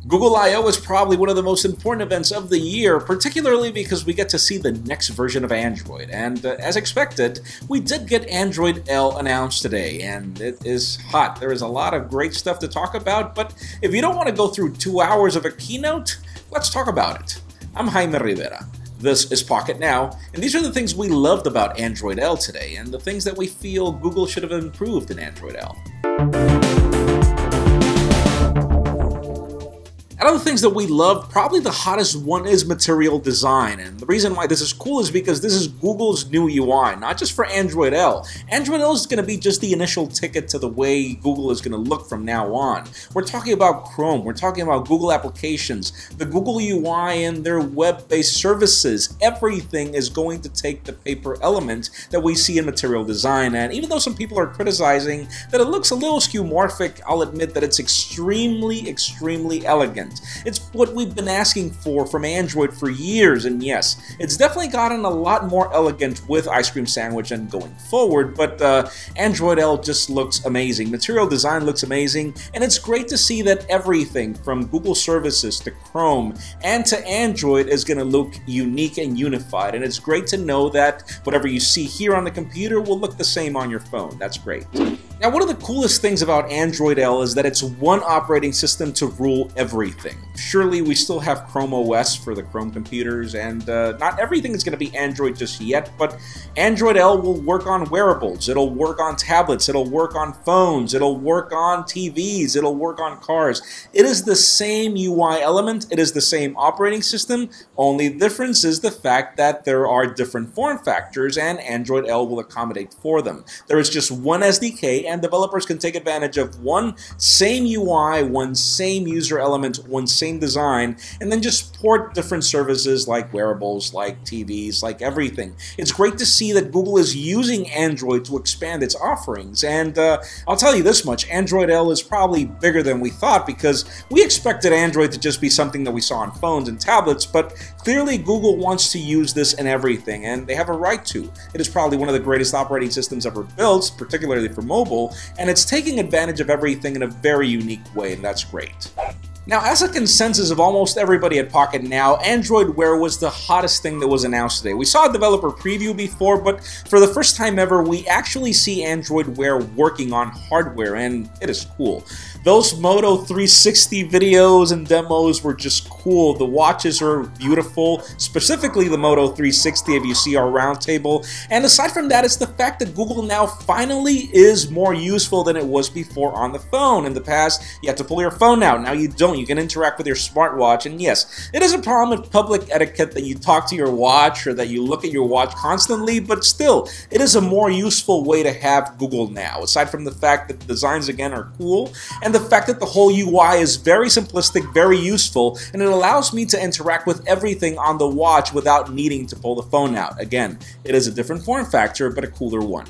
Google I/O is probably one of the most important events of the year, particularly because we get to see the next version of Android. And as expected, we did get Android L announced today, and it is hot. There is a lot of great stuff to talk about, but if you don't want to go through 2 hours of a keynote, let's talk about it. I'm Jaime Rivera. This is Pocketnow, and these are the things we loved about Android L today, and the things that we feel Google should have improved in Android L. Out of the things that we love, probably the hottest one is material design, and the reason why this is cool is because this is Google's new UI, not just for Android L. Android L is going to be just the initial ticket to the way Google is going to look from now on. We're talking about Chrome, we're talking about Google applications, the Google UI and their web-based services. Everything is going to take the paper element that we see in material design, and even though some people are criticizing that it looks a little skeuomorphic, I'll admit that it's extremely elegant. It's what we've been asking for from Android for years, and yes, it's definitely gotten a lot more elegant with Ice Cream Sandwich and going forward, but Android L just looks amazing. Material design looks amazing, and it's great to see that everything from Google services to Chrome and to Android is going to look unique and unified, and it's great to know that whatever you see here on the computer will look the same on your phone. That's great. Now, one of the coolest things about Android L is that it's one operating system to rule everything. Surely we still have Chrome OS for the Chrome computers, and not everything is going to be Android just yet, but Android L will work on wearables, it'll work on tablets, it'll work on phones, it'll work on TVs, it'll work on cars. It is the same UI element, it is the same operating system, only the difference is the fact that there are different form factors, and Android L will accommodate for them. There is just one SDK, and developers can take advantage of one same UI, one same user element, one same design, and then just port different services like wearables, like TVs, like everything. It's great to see that Google is using Android to expand its offerings, and I'll tell you this much, Android L is probably bigger than we thought because we expected Android to just be something that we saw on phones and tablets, but clearly Google wants to use this in everything, and they have a right to. It is probably one of the greatest operating systems ever built, particularly for mobile, and it's taking advantage of everything in a very unique way, and that's great. Now, as a consensus of almost everybody at Pocketnow, Android Wear was the hottest thing that was announced today. We saw a developer preview before, but for the first time ever, we actually see Android Wear working on hardware, and it is cool. Those Moto 360 videos and demos were just cool. The watches are beautiful, specifically the Moto 360 if you see our roundtable. And aside from that, it's the fact that Google now finally is more useful than it was before on the phone. In the past, you had to pull your phone out. Now you don't. You can interact with your smartwatch. And yes, it is a problem with public etiquette that you talk to your watch or that you look at your watch constantly, but still, it is a more useful way to have Google now. Aside from the fact that the designs, again, are cool, and the fact that the whole UI is very simplistic, very useful, and it allows me to interact with everything on the watch without needing to pull the phone out. Again, it is a different form factor, but a cooler one.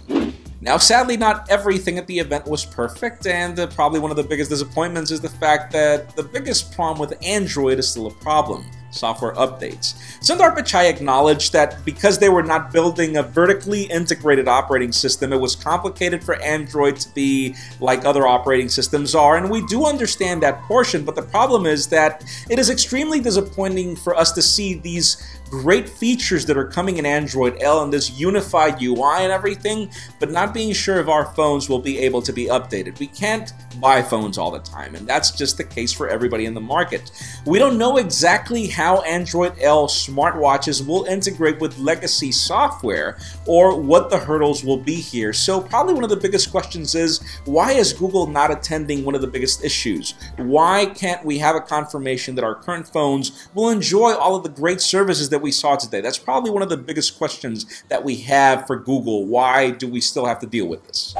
Now, sadly, not everything at the event was perfect, and probably one of the biggest disappointments is the fact that the biggest problem with Android is still a problem: software updates. Sundar Pichai acknowledged that because they were not building a vertically integrated operating system, it was complicated for Android to be like other operating systems are, and we do understand that portion, but the problem is that it is extremely disappointing for us to see these great features that are coming in Android L and this unified UI and everything, but not being sure if our phones will be able to be updated. We can't buy phones all the time, and that's just the case for everybody in the market. We don't know exactly how Android L smartwatches will integrate with legacy software or what the hurdles will be here. So probably one of the biggest questions is, why is Google not attending one of the biggest issues? Why can't we have a confirmation that our current phones will enjoy all of the great services that we saw today? That's probably one of the biggest questions that we have for Google. Why do we still have to deal with this?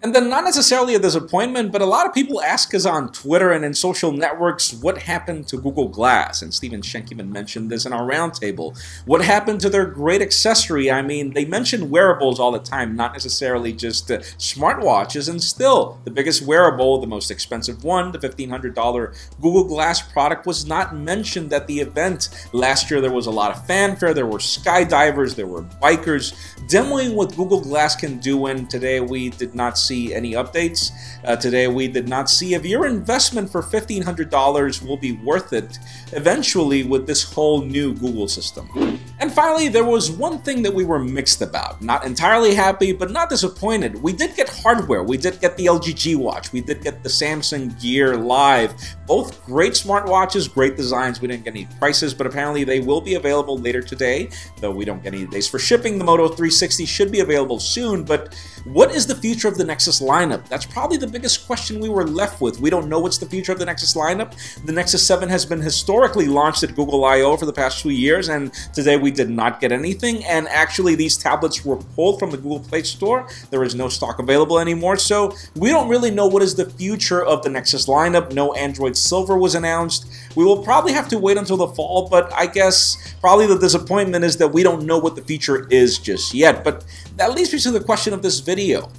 And then, not necessarily a disappointment, but a lot of people ask us on Twitter and in social networks what happened to Google Glass. And Stephen Schenk even mentioned this in our roundtable. What happened to their great accessory? I mean, they mention wearables all the time, not necessarily just smartwatches. And still, the biggest wearable, the most expensive one, the $1,500 Google Glass product, was not mentioned at the event. Last year, there was a lot of fanfare. There were skydivers, there were bikers demoing what Google Glass can do, and today we did not see any updates. Today we did not see if your investment for $1,500 will be worth it eventually with this whole new Google system. And finally, there was one thing that we were mixed about. Not entirely happy, but not disappointed. We did get hardware. We did get the LG G Watch. We did get the Samsung Gear Live. Both great smartwatches, great designs. We didn't get any prices, but apparently they will be available later today, though we don't get any days for shipping. The Moto 360 should be available soon, but what is the future of the Nexus lineup? That's probably the biggest question we were left with. We don't know what's the future of the Nexus lineup. The Nexus 7 has been historically launched at Google I/O for the past 2 years, and today we did not get anything, and actually these tablets were pulled from the Google Play Store. There is no stock available anymore, so we don't really know what is the future of the Nexus lineup. No Android Silver was announced. We will probably have to wait until the fall, but I guess probably the disappointment is that we don't know what the future is just yet. But that leads me to the question of this video.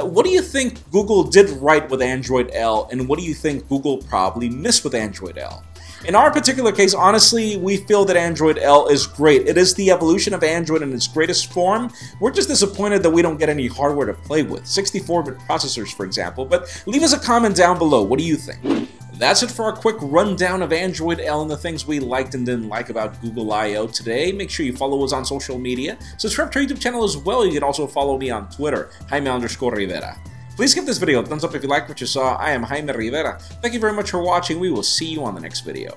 What do you think Google did right with Android L, and what do you think Google probably missed with Android L? In our particular case, honestly, we feel that Android L is great. It is the evolution of Android in its greatest form. We're just disappointed that we don't get any hardware to play with, 64-bit processors, for example. But leave us a comment down below. What do you think? That's it for our quick rundown of Android L and the things we liked and didn't like about Google I/O today. Make sure you follow us on social media. Subscribe to our YouTube channel as well. You can also follow me on Twitter, Jaime_Rivera. Please give this video a thumbs up if you liked what you saw. I am Jaime Rivera. Thank you very much for watching. We will see you on the next video.